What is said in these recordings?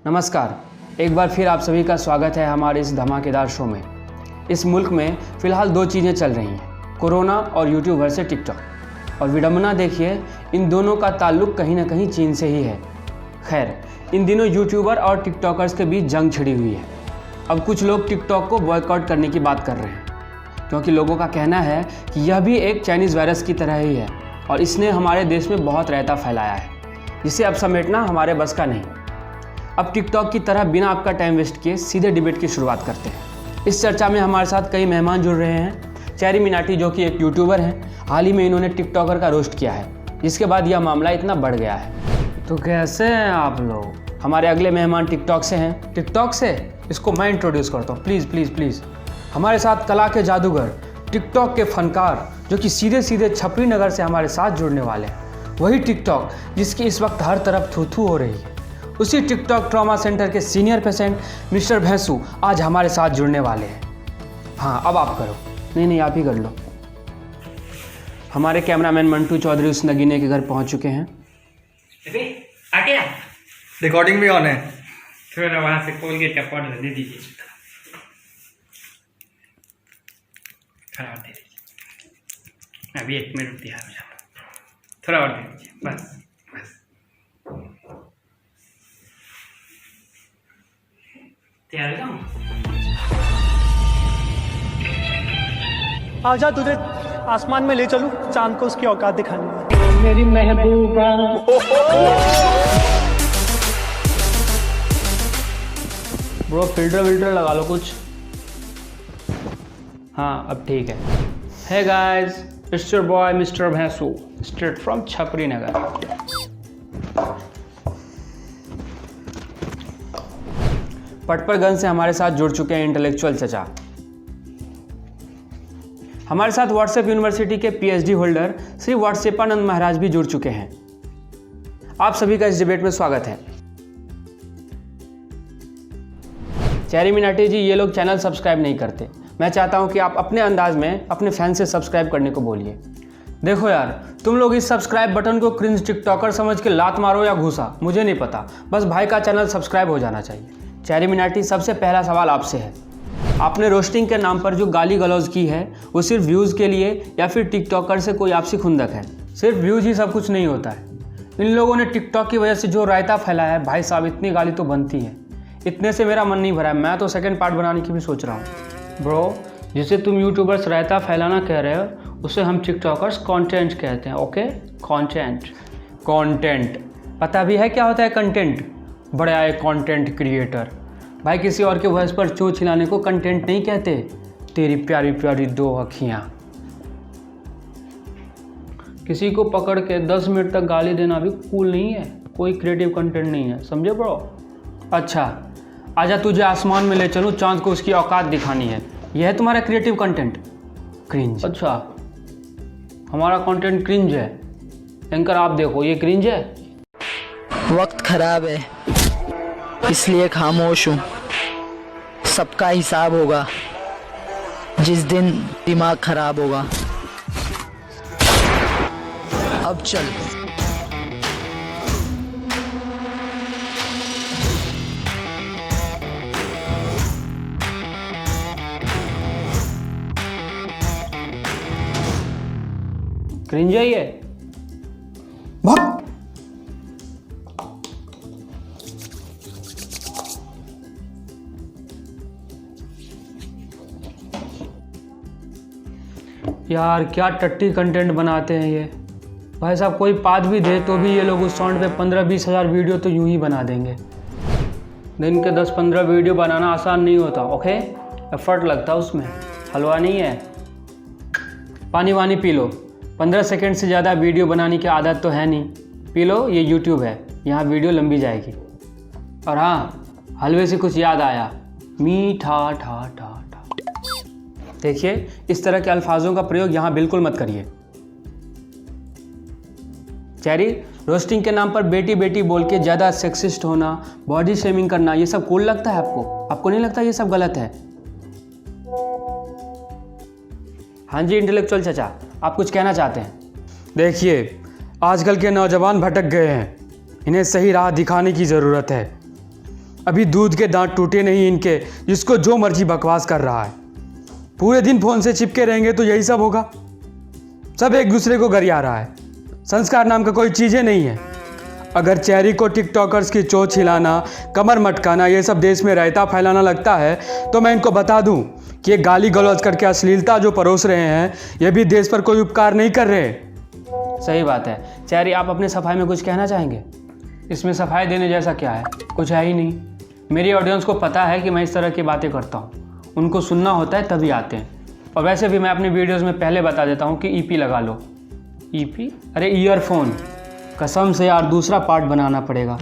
नमस्कार, एक बार फिर आप सभी का स्वागत है हमारे इस धमाकेदार शो में। इस मुल्क में फ़िलहाल दो चीज़ें चल रही हैं, कोरोना और यूट्यूब वर्सेस टिकटॉक। और विडंबना देखिए, इन दोनों का ताल्लुक कहीं ना कहीं चीन से ही है। खैर, इन दिनों यूट्यूबर और टिकटॉकर्स के बीच जंग छिड़ी हुई है। अब कुछ लोग टिकटॉक को बॉयकॉट करने की बात कर रहे हैं, क्योंकि लोगों का कहना है कि यह भी एक चाइनीज़ वायरस की तरह ही है और इसने हमारे देश में बहुत रायता फैलाया है, जिसे अब समेटना हमारे बस का नहीं। अब टिकटॉक की तरह बिना आपका टाइम वेस्ट किए सीधे डिबेट की शुरुआत करते हैं। इस चर्चा में हमारे साथ कई मेहमान जुड़ रहे हैं। चेरी मिनाटी, जो कि एक यूट्यूबर हैं, हाल ही में इन्होंने टिकटॉकर का रोस्ट किया है, जिसके बाद यह मामला इतना बढ़ गया है। तो कैसे हैं आप लोग? हमारे अगले मेहमान टिकटॉक से हैं। टिकटॉक से इसको मैं इंट्रोड्यूस करता हूँ, प्लीज़ प्लीज़ प्लीज़। हमारे साथ कला के जादूगर, टिकटॉक के फनकार, जो कि सीधे सीधे छपरी नगर से हमारे साथ जुड़ने वाले हैं। वही टिकटॉक जिसकी इस वक्त हर तरफ थू हो रही है। उसी टिकटॉक ट्रॉमा सेंटर के सीनियर पेशेंट मिस्टर भैंसू आज हमारे साथ जुड़ने वाले हैं। हाँ, अब आप करो। नहीं, आप ही कर लो। हमारे कैमरामैन मंटू चौधरी उस नगीने के घर पहुंच चुके हैं। आ गया, रिकॉर्डिंग भी ऑन है। थोड़ा वहां से कोलगेट का पाउडर दे दीजिए, थोड़ा और दे दीजिए। अभी 1 मिनट तैयार हो जाता, थोड़ा और दे दीजिए, बस बस। तैयार हो जाऊँ? आजा, तुझे आसमान में ले चलूं, चांद को उसकी औकात दिखाने। मेरी महबूबा। ब्रो, फिल्टर लगा लो कुछ। हाँ, अब ठीक है। Hey guys, it's your boy mister Bhainsu, straight from Chhapri Nagar. Patparganj से हमारे साथ जुड़ चुके हैं इंटेलेक्चुअल चचा। हमारे साथ व्हाट्सएप यूनिवर्सिटी के पीएचडी होल्डर श्री व्हाट्सएपानंद महाराज भी जुड़ चुके हैं। आप सभी का इस डिबेट में स्वागत है। चेरी मिनाटी जी, ये लोग चैनल सब्सक्राइब नहीं करते। मैं चाहता हूं कि आप अपने अंदाज में अपने फैन से सब्सक्राइब करने को बोलिए। देखो यार, तुम लोग इस सब्सक्राइब बटन को क्रिंज टिकटॉकर समझ के लात मारो या घुसा, मुझे नहीं पता, बस भाई का चैनल सब्सक्राइब हो जाना चाहिए। चेरी मिनाटी, सबसे पहला सवाल आपसे है। आपने रोस्टिंग के नाम पर जो गाली गलौज की है, वो सिर्फ व्यूज़ के लिए या फिर टिकटॉकर से कोई आपसी खुंदक है? सिर्फ व्यूज़ ही सब कुछ नहीं होता है। इन लोगों ने टिकटॉक की वजह से जो रायता फैलाया है, भाई साहब, इतनी गाली तो बनती है। इतने से मेरा मन नहीं भरा है, मैं तो सेकंड पार्ट बनाने की भी सोच रहा हूँ। ब्रो, जिसे तुम यूट्यूबर्स रायता फैलाना कह रहे हो, उसे हम टिकटॉकर्स कंटेंट कहते हैं। ओके, कंटेंट पता भी है क्या होता है कंटेंट? बड़े आए कंटेंट क्रिएटर। भाई, किसी और के वॉइस पर चोंच हिलाने को कंटेंट नहीं कहते। तेरी प्यारी प्यारी 2 अखियाँ। किसी को पकड़ के 10 मिनट तक गाली देना भी कूल नहीं है, कोई क्रिएटिव कंटेंट नहीं है, समझे ब्रो? अच्छा, आजा, तुझे आसमान में ले चलूँ, चांद को उसकी औकात दिखानी है, यह है तुम्हारा क्रिएटिव कंटेंट? क्रिंज। अच्छा, हमारा कंटेंट क्रिंज है। एंकर, आप देखो, ये क्रिंज है। वक्त खराब है, इसलिए खामोश हूँ। सबका हिसाब होगा जिस दिन दिमाग खराब होगा। अब चल। क्रिंज है ये। यार, क्या टट्टी कंटेंट बनाते हैं ये। भाई साहब, कोई पाद भी दे तो भी ये लोग उस साउंड पे 15-20 हज़ार वीडियो तो यूं ही बना देंगे। दिन के 10-15 वीडियो बनाना आसान नहीं होता। ओके, एफर्ट लगता है उसमें, हलवा नहीं है। पानी वानी पी लो, 15 सेकंड से ज़्यादा वीडियो बनाने की आदत तो है नहीं। पी लो, ये यूट्यूब है, यहाँ वीडियो लंबी जाएगी। और हाँ, हलवे से कुछ याद आया, मीठा ठा ठा। देखिए, इस तरह के अल्फाजों का प्रयोग यहाँ बिल्कुल मत करिए। चेरी, रोस्टिंग के नाम पर बेटी बेटी बोल के ज़्यादा सेक्सिस्ट होना, बॉडी शेमिंग करना, ये सब कूल लगता है आपको? आपको नहीं लगता ये सब गलत है? हाँ जी इंटेलेक्चुअल चाचा, आप कुछ कहना चाहते हैं? देखिए, आजकल के नौजवान भटक गए हैं, इन्हें सही राह दिखाने की ज़रूरत है। अभी दूध के दांत टूटे नहीं इनके, जिसको जो मर्जी बकवास कर रहा है। पूरे दिन फ़ोन से चिपके रहेंगे तो यही सब होगा। सब एक दूसरे को गरिया रहा है। संस्कार नाम का कोई चीज़ें नहीं है। अगर चेरी को टिकटॉकर्स की चोंच हिलाना, कमर मटकाना, ये सब देश में रायता फैलाना लगता है तो मैं इनको बता दूं कि ये गाली गलौज करके अश्लीलता जो परोस रहे हैं, ये भी देश पर कोई उपकार नहीं कर रहे। सही बात है। चेरी, आप अपने सफाई में कुछ कहना चाहेंगे? इसमें सफाई देने जैसा क्या है? कुछ है ही नहीं। मेरी ऑडियंस को पता है कि मैं इस तरह की बातें करता हूँ, उनको सुनना होता है तभी आते हैं। और वैसे भी मैं अपनी वीडियोज़ में पहले बता देता हूँ कि ईपी लगा लो। ईपी? अरे ईयरफोन। कसम से यार दूसरा पार्ट बनाना पड़ेगा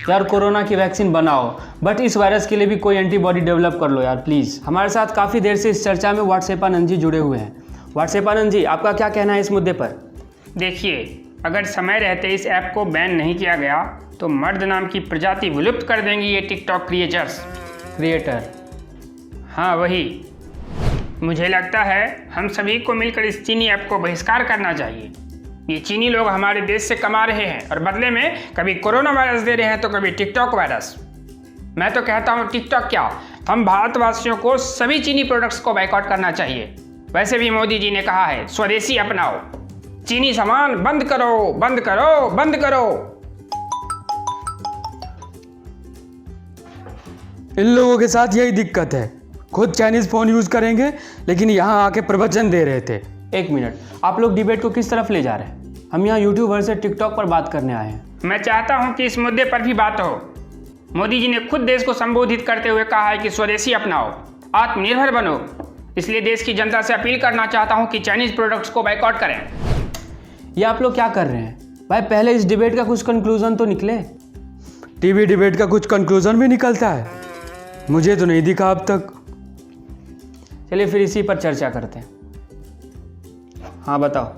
यार। कोरोना की वैक्सीन बनाओ, बट इस वायरस के लिए भी कोई एंटीबॉडी डेवलप कर लो यार प्लीज़। हमारे साथ काफ़ी देर से इस चर्चा में व्हाट्सएपानंद जी जुड़े हुए हैं। व्हाट्सएपानंद जी, आपका क्या कहना है इस मुद्दे पर? देखिए, अगर समय रहते इस ऐप को बैन नहीं किया गया तो मर्द नाम की प्रजाति विलुप्त कर देंगे ये टिकटॉक क्रिएटर। हाँ वही। मुझे लगता है हम सभी को मिलकर इस चीनी ऐप को बहिष्कार करना चाहिए। ये चीनी लोग हमारे देश से कमा रहे हैं और बदले में कभी कोरोना वायरस दे रहे हैं तो कभी टिकटॉक वायरस। मैं तो कहता हूँ टिकटॉक क्या, हम भारतवासियों को सभी चीनी प्रोडक्ट्स को बाइकआउट करना चाहिए। वैसे भी मोदी जी ने कहा है स्वदेशी अपनाओ, चीनी सामान बंद करो, बंद करो, बंद करो। इन लोगों के साथ यही दिक्कत है, खुद चाइनीज़ फ़ोन यूज़ करेंगे लेकिन यहाँ आके प्रवचन दे रहे थे। एक मिनट, आप लोग डिबेट को किस तरफ ले जा रहे हैं? हम यहाँ यूट्यूब वर्सेस टिकटॉक पर बात करने आए हैं। मैं चाहता हूँ कि इस मुद्दे पर भी बात हो। मोदी जी ने खुद देश को संबोधित करते हुए कहा है कि स्वदेशी अपनाओ, आत्मनिर्भर बनो। इसलिए देश की जनता से अपील करना चाहता हूँ कि चाइनीज़ प्रोडक्ट्स को बाइकआउट करें। ये आप लोग क्या कर रहे हैं भाई? पहले इस डिबेट का कुछ कंक्लूजन तो निकले। टीवी डिबेट का कुछ कंक्लूजन भी निकलता है? मुझे तो नहीं दिखा अब तक। चलिए फिर इसी पर चर्चा करते हैं। हाँ बताओ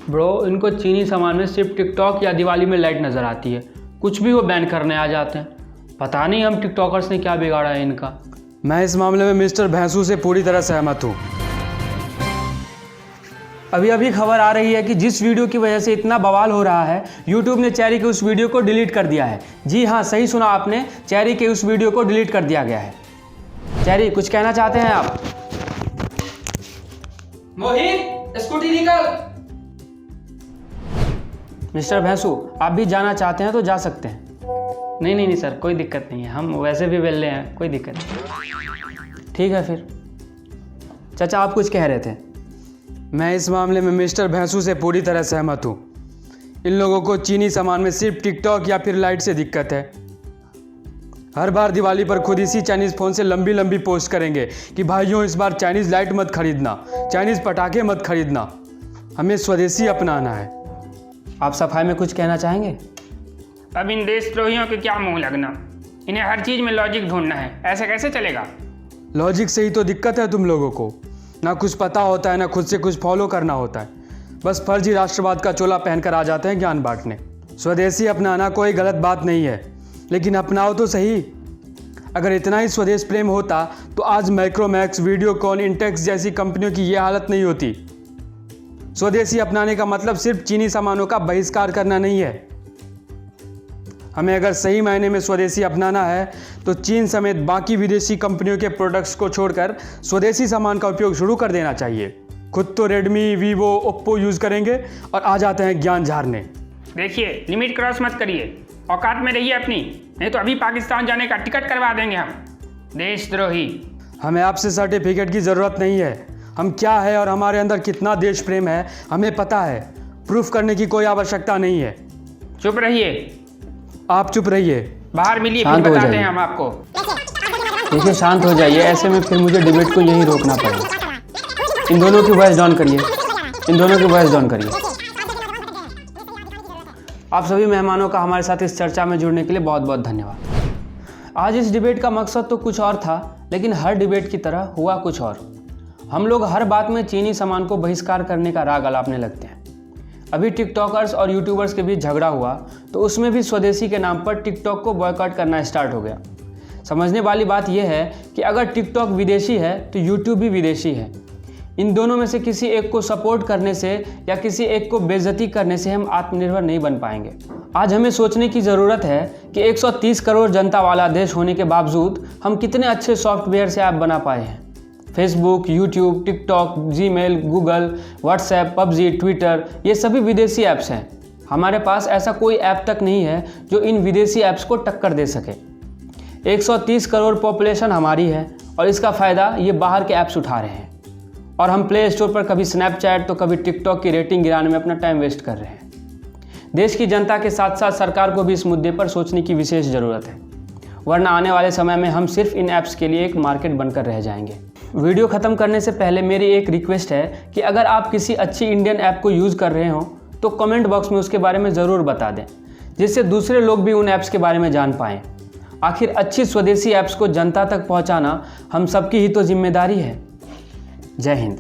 ब्रो, इनको चीनी सामान में सिर्फ टिकटॉक या दिवाली में लाइट नज़र आती है, कुछ भी वो बैन करने आ जाते हैं। पता नहीं हम टिकटॉकर्स ने क्या बिगाड़ा है इनका। मैं इस मामले में मिस्टर भैंसू से पूरी तरह सहमत हूँ। अभी खबर आ रही है कि जिस वीडियो की वजह से इतना बवाल हो रहा है, यूट्यूब ने चेरी के उस वीडियो को डिलीट कर दिया है। जी हाँ, सही सुना आपने, चेरी के उस वीडियो को डिलीट कर दिया गया है। चेरी, कुछ कहना चाहते हैं आप? मोहित, स्कूटी निकाल। मिस्टर भैंसू, आप भी जाना चाहते हैं तो जा सकते हैं। नहीं सर, कोई दिक्कत नहीं है, हम वैसे भी वेले हैं, कोई दिक्कत नहीं। ठीक है फिर। चाचा, आप कुछ कह रहे थे? मैं इस मामले में मिस्टर भैंसू से पूरी तरह सहमत हूँ। इन लोगों को चीनी सामान में सिर्फ टिकटॉक या फिर लाइट से दिक्कत है। हर बार दिवाली पर खुद इसी चाइनीज़ फ़ोन से लंबी लंबी पोस्ट करेंगे कि भाइयों इस बार चाइनीज़ लाइट मत खरीदना, चाइनीज़ पटाखे मत खरीदना, हमें स्वदेशी अपनाना है। आप सफाई में कुछ कहना चाहेंगे? अब इन देशद्रोहियों के क्या मुंह लगना, इन्हें हर चीज़ में लॉजिक ढूंढना है, ऐसे कैसे चलेगा? लॉजिक से ही तो दिक्कत है तुम लोगों को। ना कुछ पता होता है, ना खुद से कुछ फॉलो करना होता है। बस फर्जी राष्ट्रवाद का चोला पहनकर आ जाते हैं ज्ञान बांटने। स्वदेशी अपनाना कोई गलत बात नहीं है, लेकिन अपनाओ तो सही। अगर इतना ही स्वदेश प्रेम होता तो आज माइक्रोमैक्स, वीडियोकॉन, इंटेक्स जैसी कंपनियों की ये हालत नहीं होती। स्वदेशी अपनाने का मतलब सिर्फ चीनी सामानों का बहिष्कार करना नहीं है। हमें अगर सही मायने में स्वदेशी अपनाना है तो चीन समेत बाकी विदेशी कंपनियों के प्रोडक्ट्स को छोड़कर स्वदेशी सामान का उपयोग शुरू कर देना चाहिए। खुद तो रेडमी, वीवो, ओप्पो यूज़ करेंगे और आ जाते हैं ज्ञान झाड़ने। देखिए, लिमिट क्रॉस मत करिए, औकात में रहिए अपनी, नहीं तो अभी पाकिस्तान जाने का टिकट करवा देंगे हम। देशद्रोही। हमें आपसे सर्टिफिकेट की ज़रूरत नहीं है। हम क्या है और हमारे अंदर कितना देश प्रेम है हमें पता है। प्रूफ करने की कोई आवश्यकता नहीं है। चुप रहिए। आप चुप रहिए। बाहर मिलिए, फिर बताते हैं हम आपको। देखिए, शांत हो जाइए, ऐसे में फिर मुझे डिबेट को यही रोकना पड़ेगा। इन दोनों की वॉइस डाउन करिए, इन दोनों की वॉइस डाउन करिए। आप सभी मेहमानों का हमारे साथ इस चर्चा में जुड़ने के लिए बहुत बहुत धन्यवाद। आज इस डिबेट का मकसद तो कुछ और था, लेकिन हर डिबेट की तरह हुआ कुछ और। हम लोग हर बात में चीनी सामान को बहिष्कार करने का राग अलापने लगते हैं। अभी टिकटॉकर्स और यूट्यूबर्स के बीच झगड़ा हुआ तो उसमें भी स्वदेशी के नाम पर टिकटॉक को बॉयकॉट करना स्टार्ट हो गया। समझने वाली बात यह है कि अगर टिकटॉक विदेशी है तो यूट्यूब भी विदेशी है। इन दोनों में से किसी एक को सपोर्ट करने से या किसी एक को बेइज्जती करने से हम आत्मनिर्भर नहीं बन पाएंगे। आज हमें सोचने की ज़रूरत है कि 130 करोड़ जनता वाला देश होने के बावजूद हम कितने अच्छे सॉफ्टवेयर से ऐप बना पाए हैं। Facebook, YouTube, TikTok, Gmail, Google, WhatsApp, PUBG, Twitter, ये सभी विदेशी ऐप्स हैं। हमारे पास ऐसा कोई ऐप तक नहीं है जो इन विदेशी ऐप्स को टक्कर दे सके। 130 करोड़ पॉपुलेशन हमारी है और इसका फ़ायदा ये बाहर के ऐप्स उठा रहे हैं और हम प्ले स्टोर पर कभी स्नैपचैट तो कभी टिकटॉक की रेटिंग गिराने में अपना टाइम वेस्ट कर रहे हैं। देश की जनता के साथ साथ सरकार को भी इस मुद्दे पर सोचने की विशेष ज़रूरत है, वरना आने वाले समय में हम सिर्फ इन ऐप्स के लिए एक मार्केट बनकर रह जाएंगे। वीडियो ख़त्म करने से पहले मेरी एक रिक्वेस्ट है कि अगर आप किसी अच्छी इंडियन ऐप को यूज़ कर रहे हो तो कमेंट बॉक्स में उसके बारे में ज़रूर बता दें, जिससे दूसरे लोग भी उन ऐप्स के बारे में जान पाएँ। आखिर अच्छी स्वदेशी ऐप्स को जनता तक पहुंचाना हम सबकी ही तो जिम्मेदारी है। जय हिंद।